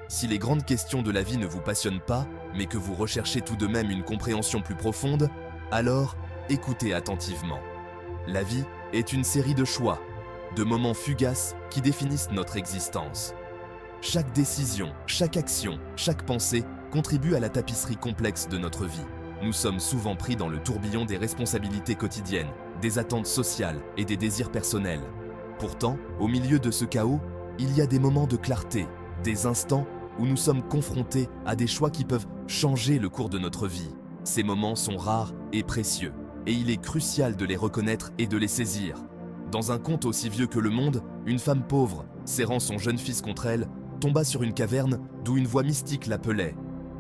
Si les grandes questions de la vie ne vous passionnent pas, mais que vous recherchez tout de même une compréhension plus profonde, alors écoutez attentivement. La vie est une série de choix, de moments fugaces qui définissent notre existence. Chaque décision, chaque action, chaque pensée contribue à la tapisserie complexe de notre vie. Nous sommes souvent pris dans le tourbillon des responsabilités quotidiennes, des attentes sociales et des désirs personnels. Pourtant, au milieu de ce chaos, il y a des moments de clarté, des instants où nous sommes confrontés à des choix qui peuvent changer le cours de notre vie. Ces moments sont rares et précieux, et il est crucial de les reconnaître et de les saisir. Dans un conte aussi vieux que le monde, une femme pauvre, serrant son jeune fils contre elle, tomba sur une caverne d'où une voix mystique l'appelait.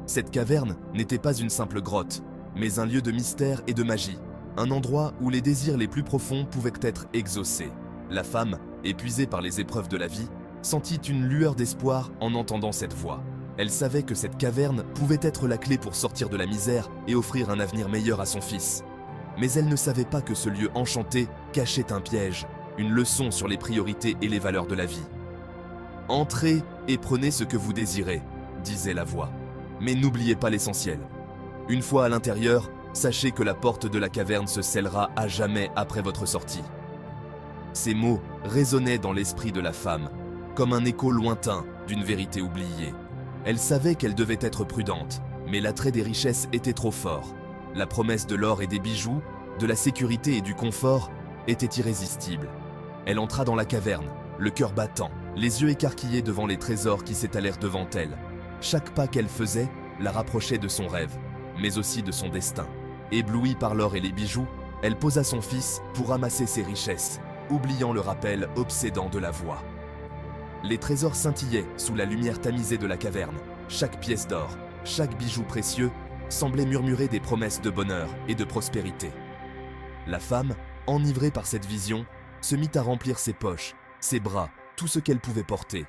Cette caverne n'était pas une simple grotte, mais un lieu de mystère et de magie, un endroit où les désirs les plus profonds pouvaient être exaucés. La femme, épuisée par les épreuves de la vie, sentit une lueur d'espoir en entendant cette voix. Elle savait que cette caverne pouvait être la clé pour sortir de la misère et offrir un avenir meilleur à son fils. Mais elle ne savait pas que ce lieu enchanté cachait un piège, une leçon sur les priorités et les valeurs de la vie. « Entrez et prenez ce que vous désirez », disait la voix. Mais n'oubliez pas l'essentiel. Une fois à l'intérieur, sachez que la porte de la caverne se scellera à jamais après votre sortie. Ces mots résonnaient dans l'esprit de la femme, comme un écho lointain d'une vérité oubliée. Elle savait qu'elle devait être prudente, mais l'attrait des richesses était trop fort. La promesse de l'or et des bijoux, de la sécurité et du confort était irrésistible. Elle entra dans la caverne, le cœur battant, les yeux écarquillés devant les trésors qui s'étalèrent devant elle. Chaque pas qu'elle faisait la rapprochait de son rêve, mais aussi de son destin. Éblouie par l'or et les bijoux, elle posa son fils pour ramasser ses richesses, oubliant le rappel obsédant de la voix. Les trésors scintillaient sous la lumière tamisée de la caverne. Chaque pièce d'or, chaque bijou précieux semblait murmurer des promesses de bonheur et de prospérité. La femme, enivrée par cette vision, se mit à remplir ses poches, ses bras, tout ce qu'elle pouvait porter.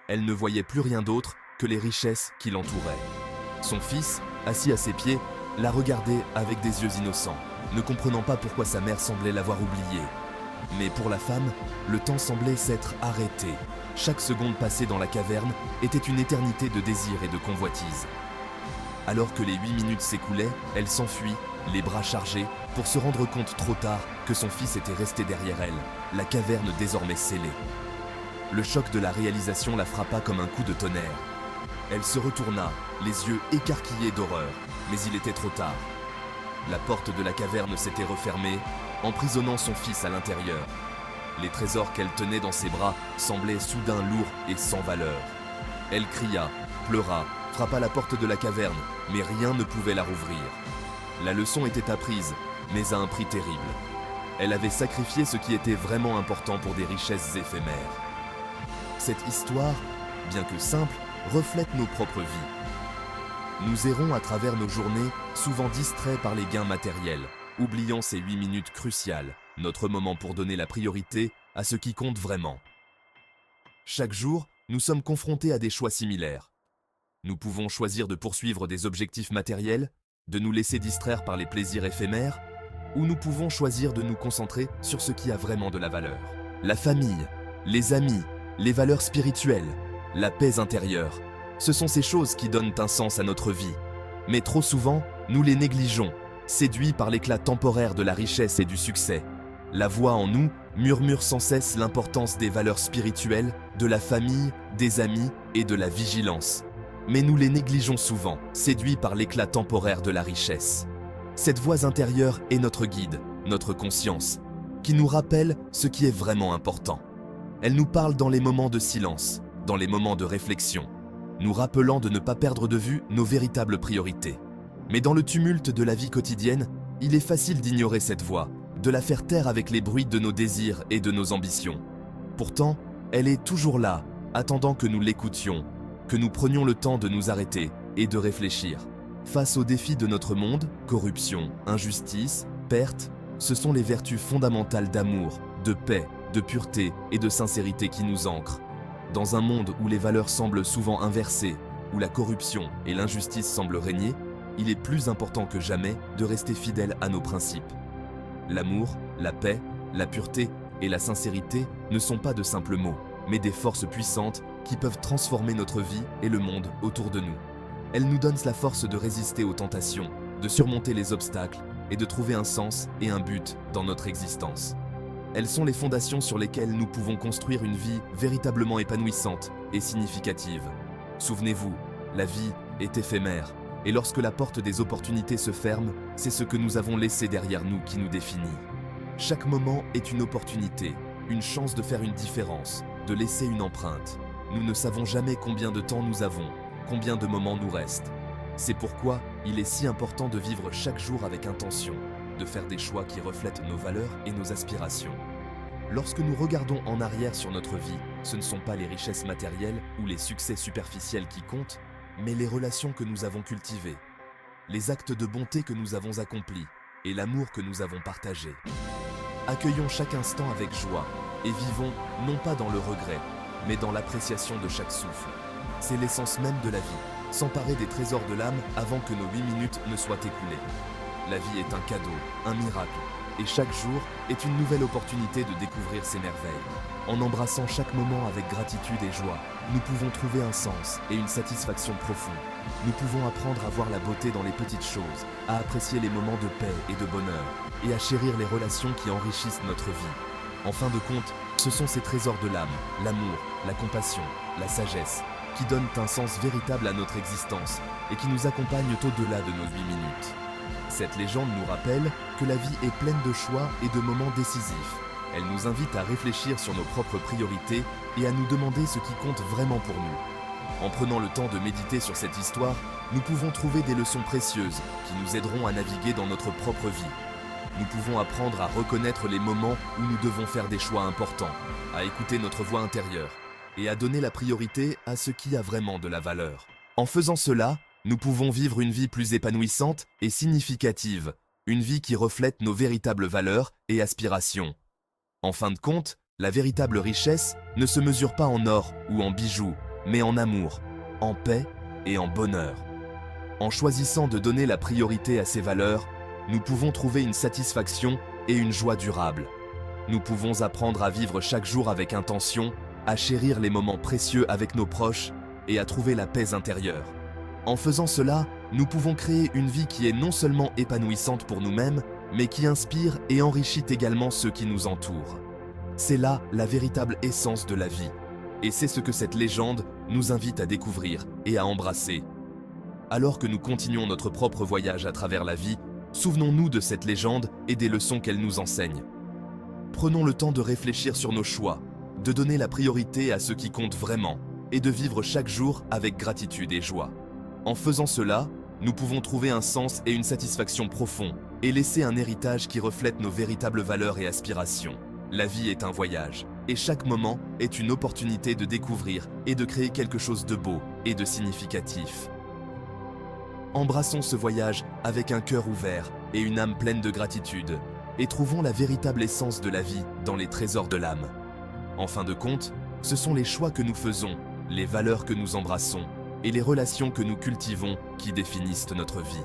Elle ne voyait plus rien d'autre que les richesses qui l'entouraient. Son fils, assis à ses pieds, la regardait avec des yeux innocents, ne comprenant pas pourquoi sa mère semblait l'avoir oubliée. Mais pour la femme, le temps semblait s'être arrêté. Chaque seconde passée dans la caverne était une éternité de désir et de convoitise. Alors que les 8 minutes s'écoulaient, elle s'enfuit, les bras chargés, pour se rendre compte trop tard que son fils était resté derrière elle, la caverne désormais scellée. Le choc de la réalisation la frappa comme un coup de tonnerre. Elle se retourna, les yeux écarquillés d'horreur, mais il était trop tard. La porte de la caverne s'était refermée, emprisonnant son fils à l'intérieur. Les trésors qu'elle tenait dans ses bras semblaient soudain lourds et sans valeur. Elle cria, pleura, frappa la porte de la caverne, mais rien ne pouvait la rouvrir. La leçon était apprise, mais à un prix terrible. Elle avait sacrifié ce qui était vraiment important pour des richesses éphémères. Cette histoire, bien que simple, reflète nos propres vies. Nous errons à travers nos journées, souvent distraits par les gains matériels, oubliant ces 8 minutes cruciales, notre moment pour donner la priorité à ce qui compte vraiment. Chaque jour, nous sommes confrontés à des choix similaires. Nous pouvons choisir de poursuivre des objectifs matériels, de nous laisser distraire par les plaisirs éphémères, ou nous pouvons choisir de nous concentrer sur ce qui a vraiment de la valeur. La famille, les amis, les valeurs spirituelles, la paix intérieure, ce sont ces choses qui donnent un sens à notre vie. Mais trop souvent, nous les négligeons, séduits par l'éclat temporaire de la richesse et du succès. La voix en nous murmure sans cesse l'importance des valeurs spirituelles, de la famille, des amis et de la vigilance. Mais nous les négligeons souvent, séduits par l'éclat temporaire de la richesse. Cette voix intérieure est notre guide, notre conscience, qui nous rappelle ce qui est vraiment important. Elle nous parle dans les moments de silence, dans les moments de réflexion, nous rappelant de ne pas perdre de vue nos véritables priorités. Mais dans le tumulte de la vie quotidienne, il est facile d'ignorer cette voix, de la faire taire avec les bruits de nos désirs et de nos ambitions. Pourtant, elle est toujours là, attendant que nous l'écoutions, que nous prenions le temps de nous arrêter et de réfléchir. Face aux défis de notre monde, corruption, injustice, perte, ce sont les vertus fondamentales d'amour, de paix, de pureté et de sincérité qui nous ancrent. Dans un monde où les valeurs semblent souvent inversées, où la corruption et l'injustice semblent régner, il est plus important que jamais de rester fidèle à nos principes. L'amour, la paix, la pureté et la sincérité ne sont pas de simples mots. mais des forces puissantes qui peuvent transformer notre vie et le monde autour de nous. Elles nous donnent la force de résister aux tentations, de surmonter les obstacles et de trouver un sens et un but dans notre existence. Elles sont les fondations sur lesquelles nous pouvons construire une vie véritablement épanouissante et significative. Souvenez-vous, la vie est éphémère, et lorsque la porte des opportunités se ferme, c'est ce que nous avons laissé derrière nous qui nous définit. Chaque moment est une opportunité, une chance de faire une différence, de laisser une empreinte. Nous ne savons jamais combien de temps nous avons, combien de moments nous restent. C'est pourquoi il est si important de vivre chaque jour avec intention, de faire des choix qui reflètent nos valeurs et nos aspirations. Lorsque nous regardons en arrière sur notre vie, ce ne sont pas les richesses matérielles ou les succès superficiels qui comptent, mais les relations que nous avons cultivées, les actes de bonté que nous avons accomplis et l'amour que nous avons partagé. Accueillons chaque instant avec joie et vivons non pas dans le regret, mais dans l'appréciation de chaque souffle. C'est l'essence même de la vie, s'emparer des trésors de l'âme avant que nos 8 minutes ne soient écoulées. La vie est un cadeau, un miracle, et chaque jour est une nouvelle opportunité de découvrir ses merveilles. En embrassant chaque moment avec gratitude et joie, nous pouvons trouver un sens et une satisfaction profonde. Nous pouvons apprendre à voir la beauté dans les petites choses, à apprécier les moments de paix et de bonheur, et à chérir les relations qui enrichissent notre vie. En fin de compte, ce sont ces trésors de l'âme, l'amour, la compassion, la sagesse, qui donnent un sens véritable à notre existence et qui nous accompagnent au-delà de nos 8 minutes. Cette légende nous rappelle que la vie est pleine de choix et de moments décisifs. Elle nous invite à réfléchir sur nos propres priorités et à nous demander ce qui compte vraiment pour nous. En prenant le temps de méditer sur cette histoire, nous pouvons trouver des leçons précieuses qui nous aideront à naviguer dans notre propre vie. Nous pouvons apprendre à reconnaître les moments où nous devons faire des choix importants, à écouter notre voix intérieure et à donner la priorité à ce qui a vraiment de la valeur. En faisant cela, nous pouvons vivre une vie plus épanouissante et significative, une vie qui reflète nos véritables valeurs et aspirations. En fin de compte, la véritable richesse ne se mesure pas en or ou en bijoux, mais en amour, en paix et en bonheur. En choisissant de donner la priorité à ces valeurs, nous pouvons trouver une satisfaction et une joie durable. Nous pouvons apprendre à vivre chaque jour avec intention, à chérir les moments précieux avec nos proches et à trouver la paix intérieure. En faisant cela, nous pouvons créer une vie qui est non seulement épanouissante pour nous-mêmes, mais qui inspire et enrichit également ceux qui nous entourent. C'est là la véritable essence de la vie. Et c'est ce que cette légende nous invite à découvrir et à embrasser. Alors que nous continuons notre propre voyage à travers la vie, souvenons-nous de cette légende et des leçons qu'elle nous enseigne. Prenons le temps de réfléchir sur nos choix, de donner la priorité à ce qui compte vraiment, et de vivre chaque jour avec gratitude et joie. En faisant cela, nous pouvons trouver un sens et une satisfaction profonds, et laisser un héritage qui reflète nos véritables valeurs et aspirations. La vie est un voyage, et chaque moment est une opportunité de découvrir et de créer quelque chose de beau et de significatif. Embrassons ce voyage avec un cœur ouvert et une âme pleine de gratitude, et trouvons la véritable essence de la vie dans les trésors de l'âme. En fin de compte, ce sont les choix que nous faisons, les valeurs que nous embrassons, et les relations que nous cultivons qui définissent notre vie.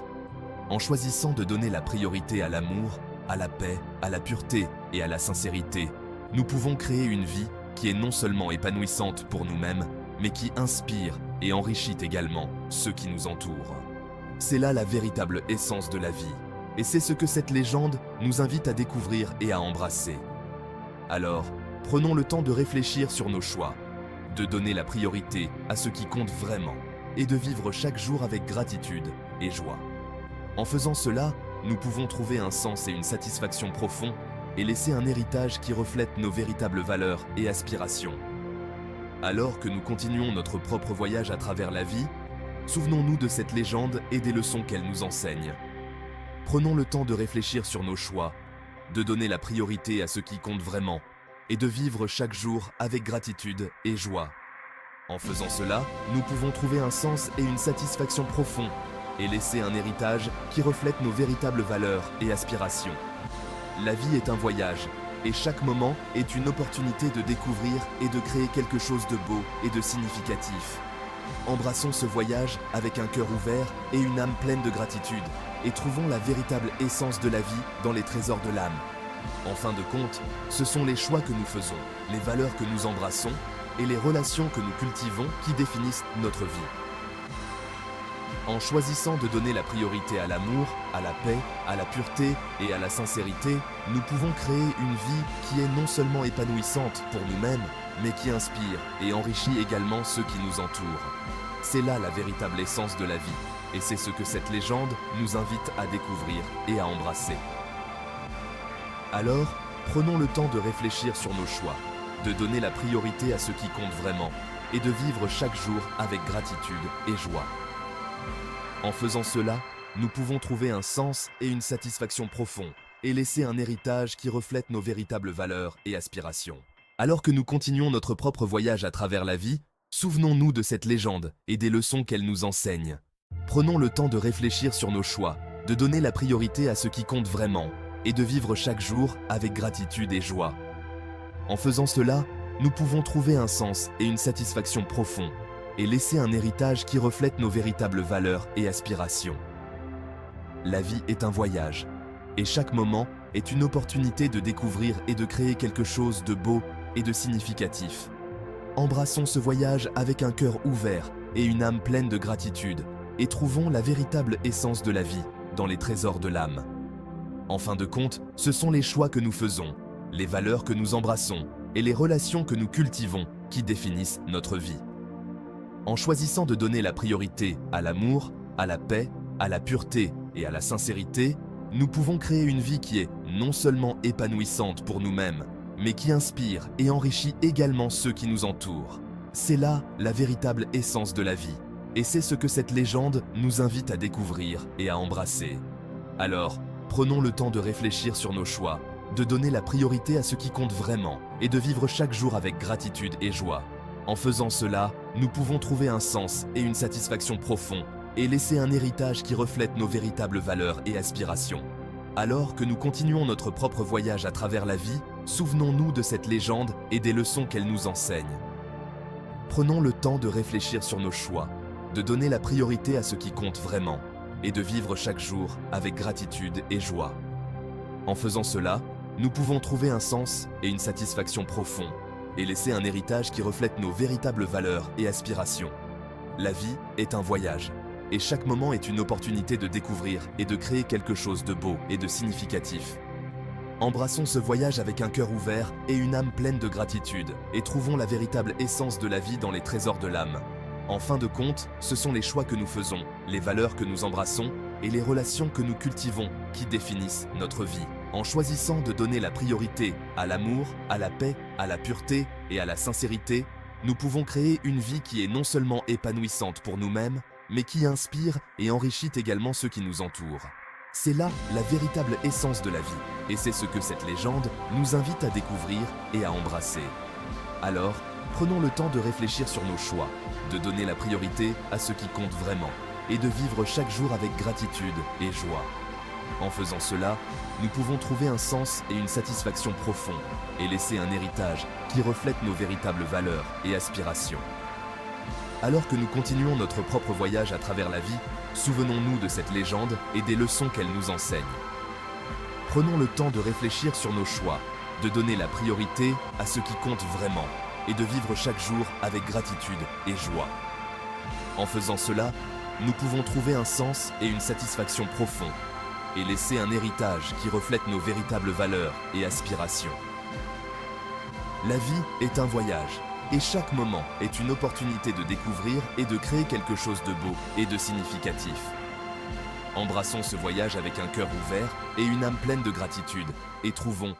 En choisissant de donner la priorité à l'amour, à la paix, à la pureté et à la sincérité, nous pouvons créer une vie qui est non seulement épanouissante pour nous-mêmes, mais qui inspire et enrichit également ceux qui nous entourent. C'est là la véritable essence de la vie, et c'est ce que cette légende nous invite à découvrir et à embrasser. Alors, prenons le temps de réfléchir sur nos choix, de donner la priorité à ce qui compte vraiment, et de vivre chaque jour avec gratitude et joie. En faisant cela, nous pouvons trouver un sens et une satisfaction profonds et laisser un héritage qui reflète nos véritables valeurs et aspirations. Alors que nous continuons notre propre voyage à travers la vie, souvenons-nous de cette légende et des leçons qu'elle nous enseigne. Prenons le temps de réfléchir sur nos choix, de donner la priorité à ce qui compte vraiment, et de vivre chaque jour avec gratitude et joie. En faisant cela, nous pouvons trouver un sens et une satisfaction profonds et laisser un héritage qui reflète nos véritables valeurs et aspirations. La vie est un voyage et chaque moment est une opportunité de découvrir et de créer quelque chose de beau et de significatif. Embrassons ce voyage avec un cœur ouvert et une âme pleine de gratitude et trouvons la véritable essence de la vie dans les trésors de l'âme. En fin de compte, ce sont les choix que nous faisons, les valeurs que nous embrassons et les relations que nous cultivons qui définissent notre vie. En choisissant de donner la priorité à l'amour, à la paix, à la pureté et à la sincérité, nous pouvons créer une vie qui est non seulement épanouissante pour nous-mêmes, mais qui inspire et enrichit également ceux qui nous entourent. C'est là la véritable essence de la vie, et c'est ce que cette légende nous invite à découvrir et à embrasser. Alors, prenons le temps de réfléchir sur nos choix, de donner la priorité à ce qui compte vraiment, et de vivre chaque jour avec gratitude et joie. En faisant cela, nous pouvons trouver un sens et une satisfaction profonds, et laisser un héritage qui reflète nos véritables valeurs et aspirations. Alors que nous continuons notre propre voyage à travers la vie, souvenons-nous de cette légende et des leçons qu'elle nous enseigne. Prenons le temps de réfléchir sur nos choix, de donner la priorité à ce qui compte vraiment, et de vivre chaque jour avec gratitude et joie. En faisant cela, nous pouvons trouver un sens et une satisfaction profonds, et laisser un héritage qui reflète nos véritables valeurs et aspirations. La vie est un voyage, et chaque moment est une opportunité de découvrir et de créer quelque chose de beau et de significatif. Embrassons ce voyage avec un cœur ouvert et une âme pleine de gratitude, et trouvons la véritable essence de la vie dans les trésors de l'âme. En fin de compte, ce sont les choix que nous faisons, les valeurs que nous embrassons et les relations que nous cultivons qui définissent notre vie. En choisissant de donner la priorité à l'amour, à la paix, à la pureté et à la sincérité, nous pouvons créer une vie qui est non seulement épanouissante pour nous-mêmes, mais qui inspire et enrichit également ceux qui nous entourent. C'est là la véritable essence de la vie, et c'est ce que cette légende nous invite à découvrir et à embrasser. Alors, prenons le temps de réfléchir sur nos choix, de donner la priorité à ce qui compte vraiment, et de vivre chaque jour avec gratitude et joie. En faisant cela, nous pouvons trouver un sens et une satisfaction profonds et laisser un héritage qui reflète nos véritables valeurs et aspirations. Alors que nous continuons notre propre voyage à travers la vie, souvenons-nous de cette légende et des leçons qu'elle nous enseigne. Prenons le temps de réfléchir sur nos choix, de donner la priorité à ce qui compte vraiment et de vivre chaque jour avec gratitude et joie. En faisant cela, nous pouvons trouver un sens et une satisfaction profonds et laisser un héritage qui reflète nos véritables valeurs et aspirations. La vie est un voyage, et chaque moment est une opportunité de découvrir et de créer quelque chose de beau et de significatif. Embrassons ce voyage avec un cœur ouvert et une âme pleine de gratitude, et trouvons la véritable essence de la vie dans les trésors de l'âme. En fin de compte, ce sont les choix que nous faisons, les valeurs que nous embrassons et les relations que nous cultivons qui définissent notre vie. En choisissant de donner la priorité à l'amour, à la paix, à la pureté et à la sincérité, nous pouvons créer une vie qui est non seulement épanouissante pour nous-mêmes, mais qui inspire et enrichit également ceux qui nous entourent. C'est là la véritable essence de la vie, et c'est ce que cette légende nous invite à découvrir et à embrasser. Alors, prenons le temps de réfléchir sur nos choix, de donner la priorité à ce qui compte vraiment, et de vivre chaque jour avec gratitude et joie. En faisant cela, nous pouvons trouver un sens et une satisfaction profonds, et laisser un héritage qui reflète nos véritables valeurs et aspirations. Alors que nous continuons notre propre voyage à travers la vie, souvenons-nous de cette légende et des leçons qu'elle nous enseigne. Prenons le temps de réfléchir sur nos choix, de donner la priorité à ce qui compte vraiment, et de vivre chaque jour avec gratitude et joie. En faisant cela, nous pouvons trouver un sens et une satisfaction profonds, et laisser un héritage qui reflète nos véritables valeurs et aspirations. La vie est un voyage, et chaque moment est une opportunité de découvrir et de créer quelque chose de beau et de significatif. Embrassons ce voyage avec un cœur ouvert et une âme pleine de gratitude, et trouvons